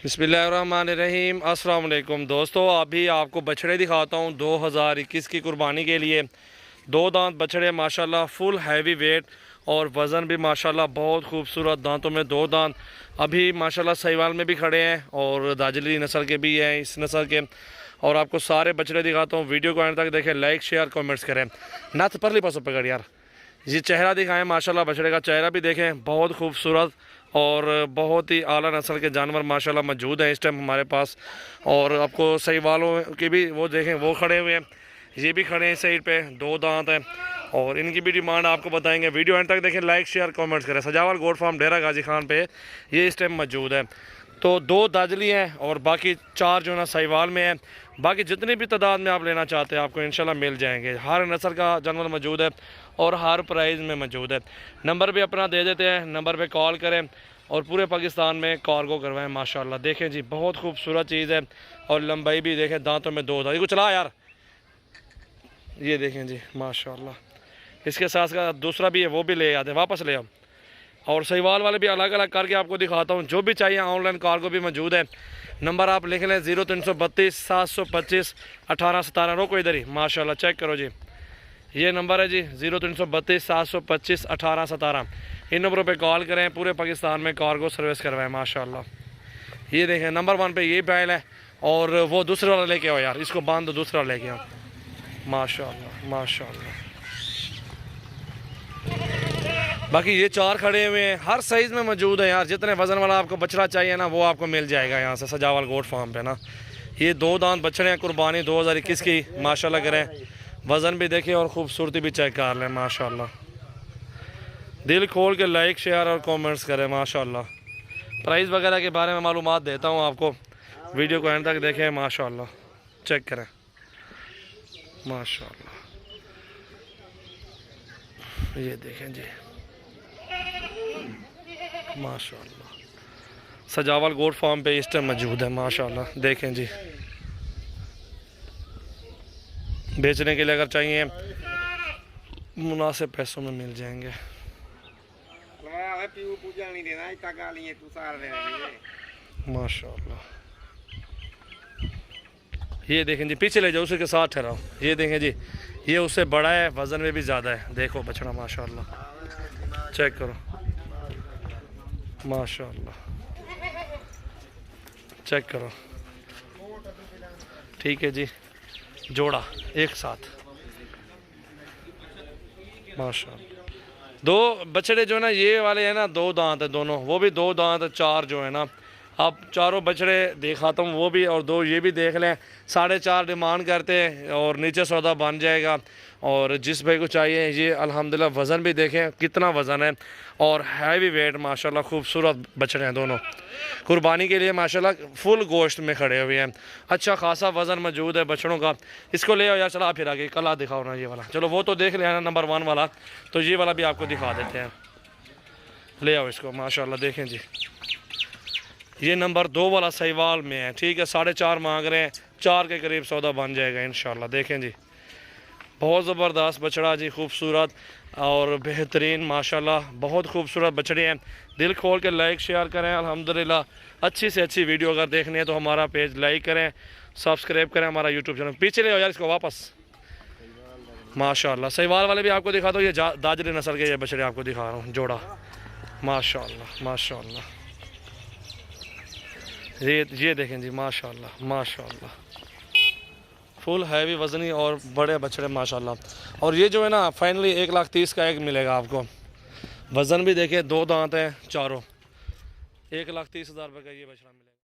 बिस्मिल्लाहिर्रहमानिर्रहीम। अस्सलाम वालेकुम दोस्तों, अभी आपको बछड़े दिखाता हूँ 2021 की कुर्बानी के लिए। दो दांत बछड़े माशाल्लाह फुल हैवी वेट और वज़न भी माशाल्लाह बहुत खूबसूरत। दांतों में दो दांत अभी माशाल्लाह सहीवाल में भी खड़े हैं और दाजली नस्ल के भी हैं इस नस्ल के। और आपको सारे बछड़े दिखाता हूँ, वीडियो को अंत तक देखें, लाइक शेयर कमेंट्स करें। नथ परली पासों पकड़ यार, ये चेहरा दिखाएं। माशाल्लाह बछड़े का चेहरा भी देखें, बहुत खूबसूरत और बहुत ही आला नस्ल के जानवर माशाल्लाह मौजूद हैं इस टाइम हमारे पास। और आपको सही वालों के भी वो देखें, वो खड़े हुए हैं, ये भी खड़े हैं इस साइड पे, दो दांत हैं और इनकी भी डिमांड आपको बताएंगे। वीडियो एंड तक देखें, लाइक शेयर कमेंट्स करें। सजावल गोट फार्म डेरा गाजी खान पे ये इस टाइम मौजूद है। तो दो दाजली हैं और बाकी चार जो है ना सहीवाल में है। बाकी जितनी भी तादाद में आप लेना चाहते हैं आपको इंशाल्लाह मिल जाएंगे। हर नस्ल का जानवर मौजूद है और हर प्राइस में मौजूद है। नंबर भी अपना दे देते हैं, नंबर पे कॉल करें और पूरे पाकिस्तान में कार्गो करवाएं। माशाल्लाह देखें जी, बहुत खूबसूरत चीज़ है और लंबाई भी देखें, दांतों में दो दांत। ये चला यार, ये देखें जी माशाल्लाह। इसके साथ साथ दूसरा भी है, वो भी ले आते, वापस ले आओ। और सहीवाल वाले भी अलग अलग करके आपको दिखाता हूँ। जो भी चाहिए ऑनलाइन कार्गो भी मौजूद है। नंबर आप लिख लें 0332 725 1817। रोको इधर ही, माशाल्लाह चेक करो जी, ये नंबर है जी 0332 725 1817। इन नंबरों पे कॉल करें, पूरे पाकिस्तान में कार्गो सर्विस करवाएं माशाल्लाह। ये देखें नंबर 1 पे ये बैल है और वो दूसरा वाला लेके आओ यार, इसको बांध दो, दूसरा लेके आओ। माशाल्लाह माशाल्लाह। बाकी ये चार खड़े हुए हैं, हर साइज़ में मौजूद है यार। जितने वज़न वाला आपको बछड़ा चाहिए ना वो आपको मिल जाएगा यहाँ से सजावल गोट फार्म पे ना। ये दो दांत बछड़े हैं, कुर्बानी 2021 की माशाल्लाह करें। वज़न भी देखें और ख़ूबसूरती भी चेक कर लें माशाल्लाह। दिल खोल के लाइक शेयर और कमेंट्स करें माशाल्लाह। प्राइस वगैरह के बारे में मालूमात देता हूँ आपको, वीडियो को एंड तक देखें माशाल्लाह, चेक करें माशाल्लाह। ये देखें जी माशाल्लाह, सजावल गोट फार्म पे इस टाइम मौजूद है माशाल्लाह। देखें जी, बेचने के लिए अगर चाहिए मुनासिब पैसों में मिल जाएंगे माशाल्लाह। ये देखें जी, पीछे ले जाओ, उसी के साथ ठहराओ। ये देखें जी, ये उससे बड़ा है, वज़न में भी ज़्यादा है। देखो बछड़ा माशाल्लाह, चेक करो माशाल्लाह, चेक करो। ठीक है जी, जोड़ा एक साथ माशाल्लाह। दो बछड़े जो है ना, ये वाले हैं ना दो दांत है दोनों, वो भी दो दांत, चार जो है ना। अब चारों बछड़े दिखाता हूँ, वो भी और दो ये भी देख लें। 4.5 डिमांड करते हैं और नीचे सौदा बन जाएगा। और जिस भाई को चाहिए, ये अल्हम्दुलिल्लाह वज़न भी देखें कितना वज़न है और हैवी वेट माशाल्लाह। खूबसूरत बछड़े हैं दोनों, कुर्बानी के लिए माशाल्लाह फुल गोश्त में खड़े हुए हैं। अच्छा खासा वज़न मौजूद है बछड़ों का। इसको ले आओ यार, चला फिर आगे, कल दिखाओ ना ये वाला। चलो वो तो देख लिया ना नंबर 1 वाला, तो ये वाला भी आपको दिखा देते हैं। ले आओ इसको माशाल्लाह। देखें जी, ये नंबर 2 वाला सहीवाल में है। ठीक है, 4.5 मांग रहे हैं, 4 के करीब सौदा बन जाएगा इंशाल्लाह। देखें जी, बहुत ज़बरदस्त बछड़ा जी, खूबसूरत और बेहतरीन माशाल्लाह। बहुत खूबसूरत बछड़े हैं। दिल खोल के लाइक शेयर करें अल्हम्दुलिल्लाह। अच्छी से अच्छी वीडियो अगर देखनी है तो हमारा पेज लाइक करें, सब्सक्राइब करें हमारा यूट्यूब चैनल। पीछे ले आओ यार इसको वापस माशाल्लाह। सहीवाल वाले भी आपको दिखाता हूँ, ये दाजरी नस्ल के ये बछड़े आपको दिखा रहा हूँ, जोड़ा माशाल्लाह माशाल्लाह। ये देखें जी माशाल्लाह माशाल्लाह, फुल हैवी वज़नी और बड़े बछड़े माशाल्लाह। और ये जो है ना फाइनली 1,30,000 का एक मिलेगा आपको। वज़न भी देखें, दो दांत हैं चारों, 1,30,000 रुपये का ये बछड़ा मिलेगा।